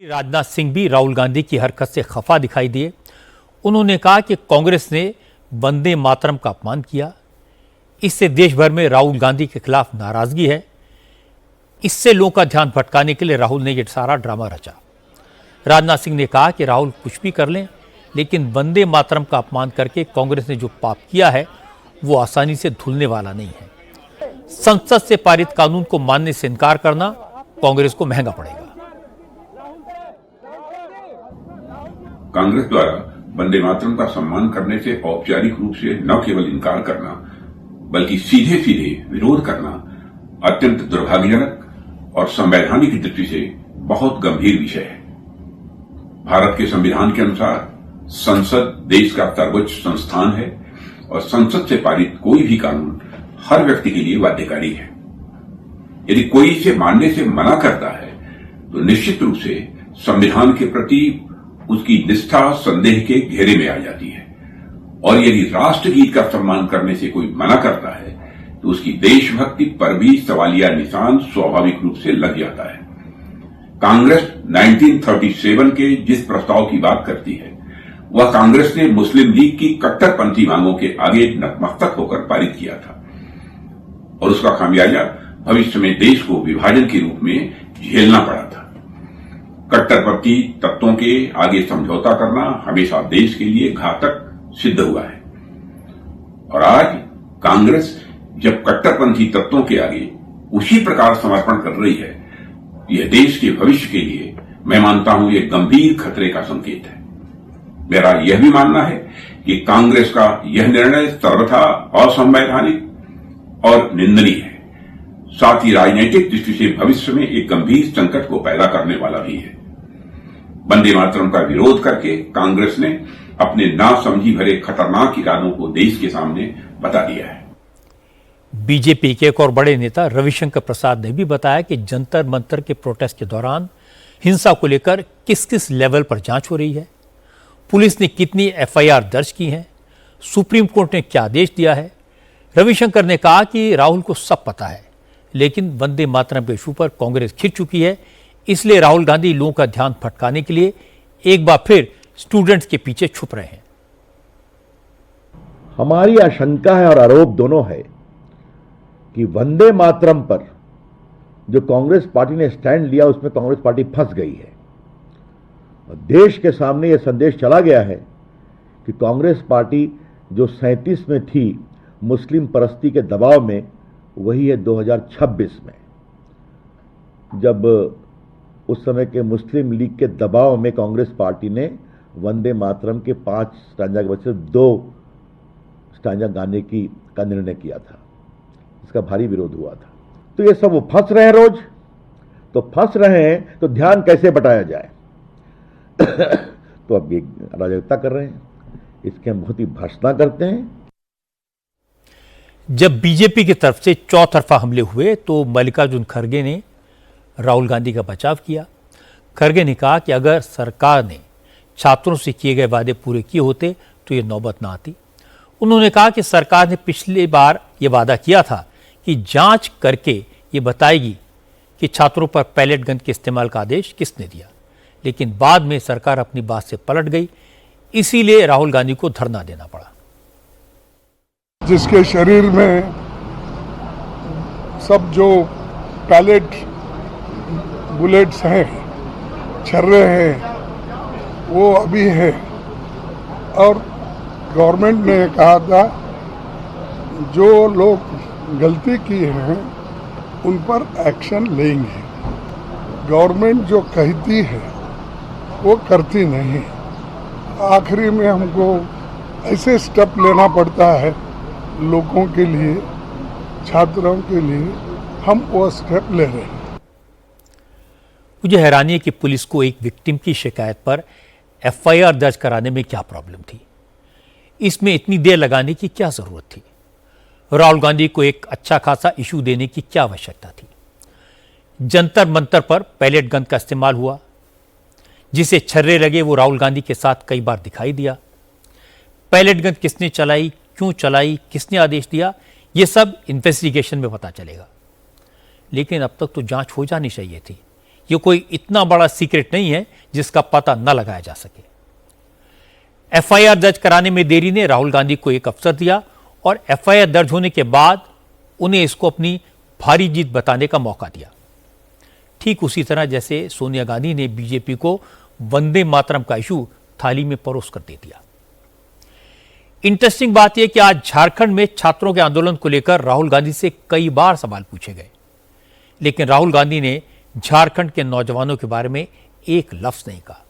राजनाथ सिंह भी राहुल गांधी की हरकत से खफा दिखाई दिए। उन्होंने कहा कि कांग्रेस ने वंदे मातरम का अपमान किया। इससे देश भर में राहुल गांधी के खिलाफ नाराजगी है। इससे लोगों का ध्यान भटकाने के लिए राहुल ने यह सारा ड्रामा रचा। राजनाथ सिंह ने कहा कि राहुल कुछ भी कर लें, लेकिन वंदे मातरम का अपमान करके कांग्रेस ने जो पाप किया है वो आसानी से धुलने वाला नहीं है। संसद से पारित कानून को मानने से इनकार करना कांग्रेस को महंगा पड़ेगा। कांग्रेस द्वारा वंदे मातरम का सम्मान करने से औपचारिक रूप से न केवल इनकार करना बल्कि सीधे सीधे विरोध करना अत्यंत दुर्भाग्यजनक और संवैधानिक दृष्टि से बहुत गंभीर विषय है। भारत के संविधान के अनुसार संसद देश का सर्वोच्च संस्थान है और संसद से पारित कोई भी कानून हर व्यक्ति के लिए बाध्यकारी है। यदि कोई इसे मानने से मना करता है तो निश्चित रूप से संविधान के प्रति उसकी निष्ठा संदेह के घेरे में आ जाती है। और यदि राष्ट्रगीत का सम्मान करने से कोई मना करता है तो उसकी देशभक्ति पर भी सवालिया निशान स्वाभाविक रूप से लग जाता है। कांग्रेस 1937 के जिस प्रस्ताव की बात करती है वह कांग्रेस ने मुस्लिम लीग की कट्टरपंथी मांगों के आगे नतमस्तक होकर पारित किया था और उसका खामियाजा भविष्य में देश को विभाजन के रूप में झेलना पड़ा था। कट्टरपंथी तत्वों के आगे समझौता करना हमेशा देश के लिए घातक सिद्ध हुआ है और आज कांग्रेस जब कट्टरपंथी तत्वों के आगे उसी प्रकार समर्पण कर रही है, यह देश के भविष्य के लिए मैं मानता हूं यह गंभीर खतरे का संकेत है। मेरा यह भी मानना है कि कांग्रेस का यह निर्णय सर्वथा असंवैधानिक और निंदनीय है, साथ ही राजनीतिक दृष्टि से भविष्य में एक गंभीर संकट को पैदा करने वाला भी है। वंदे मातरम का विरोध करके कांग्रेस ने अपने नासमझी भरे खतरनाक इरादों को देश के सामने बता दिया है। बीजेपी के एक और बड़े नेता रविशंकर प्रसाद ने भी बताया कि जंतर मंतर के प्रोटेस्ट के दौरान हिंसा को लेकर किस किस लेवल पर जांच हो रही है, पुलिस ने कितनी एफआईआर दर्ज की है, सुप्रीम कोर्ट ने क्या आदेश दिया है। रविशंकर ने कहा कि राहुल को सब पता है, लेकिन वंदे मातरम के इशू पर कांग्रेस खिंच चुकी है, इसलिए राहुल गांधी लोगों का ध्यान भटकाने के लिए एक बार फिर स्टूडेंट्स के पीछे छुप रहे हैं। हमारी आशंका है और आरोप दोनों है कि वंदे मातरम पर जो कांग्रेस पार्टी ने स्टैंड लिया उसमें कांग्रेस पार्टी फंस गई है और देश के सामने यह संदेश चला गया है कि कांग्रेस पार्टी जो 37 में थी मुस्लिम परस्ती के दबाव में, वही है 2026 में, जब उस समय के मुस्लिम लीग के दबाव में कांग्रेस पार्टी ने वंदे मातरम के 5 स्टैंजा के बजाय 2 स्टैंजा गाने का निर्णय किया था। इसका भारी विरोध हुआ था। तो ये सब वो फंस रहे हैं, रोज तो फंस रहे हैं, तो ध्यान कैसे बटाया जाए तो अब ये अराजकता कर रहे हैं, इसके हम बहुत ही भर्त्सना करते हैं। जब बीजेपी की तरफ से चौतरफा हमले हुए तो मल्लिकार्जुन खड़गे ने राहुल गांधी का बचाव किया। खड़गे ने कहा कि अगर सरकार ने छात्रों से किए गए वादे पूरे किए होते तो ये नौबत ना आती। उन्होंने कहा कि सरकार ने पिछली बार ये वादा किया था कि जांच करके ये बताएगी कि छात्रों पर पैलेट गन के इस्तेमाल का आदेश किसने दिया, लेकिन बाद में सरकार अपनी बात से पलट गई, इसीलिए राहुल गांधी को धरना देना पड़ा। जिसके शरीर में सब जो पैलेट बुलेट्स हैं, छर्रे हैं, वो अभी है और गवर्नमेंट ने कहा था जो लोग गलती की हैं उन पर एक्शन लेंगे। गवर्नमेंट जो कहती है वो करती नहीं। आखिरी में हमको ऐसे स्टेप लेना पड़ता है लोगों के लिए, छात्रों के लिए, हम वो स्टेप ले रहे हैं। मुझे हैरानी है कि पुलिस को एक विक्टिम की शिकायत पर एफआईआर दर्ज कराने में क्या प्रॉब्लम थी, इसमें इतनी देर लगाने की क्या जरूरत थी। राहुल गांधी को एक अच्छा खासा इशू देने की क्या आवश्यकता थी। जंतर मंतर पर पैलेट गन का इस्तेमाल हुआ, जिसे छर्रे लगे वो राहुल गांधी के साथ कई बार दिखाई दिया। पैलेट गन किसने चलाई, क्यों चलाई, किसने आदेश दिया, ये सब इन्वेस्टिगेशन में पता चलेगा, लेकिन अब तक तो जांच हो जानी चाहिए थी। ये कोई इतना बड़ा सीक्रेट नहीं है जिसका पता न लगाया जा सके। एफआईआर दर्ज कराने में देरी ने राहुल गांधी को एक अवसर दिया और एफआईआर दर्ज होने के बाद उन्हें इसको अपनी भारी जीत बताने का मौका दिया। ठीक उसी तरह जैसे सोनिया गांधी ने बीजेपी को वंदे मातरम का इशू थाली में परोस कर दे दिया। इंटरेस्टिंग बात यह कि आज झारखंड में छात्रों के आंदोलन को लेकर राहुल गांधी से कई बार सवाल पूछे गए, लेकिन राहुल गांधी ने झारखंड के नौजवानों के बारे में एक लफ्ज नहीं कहा।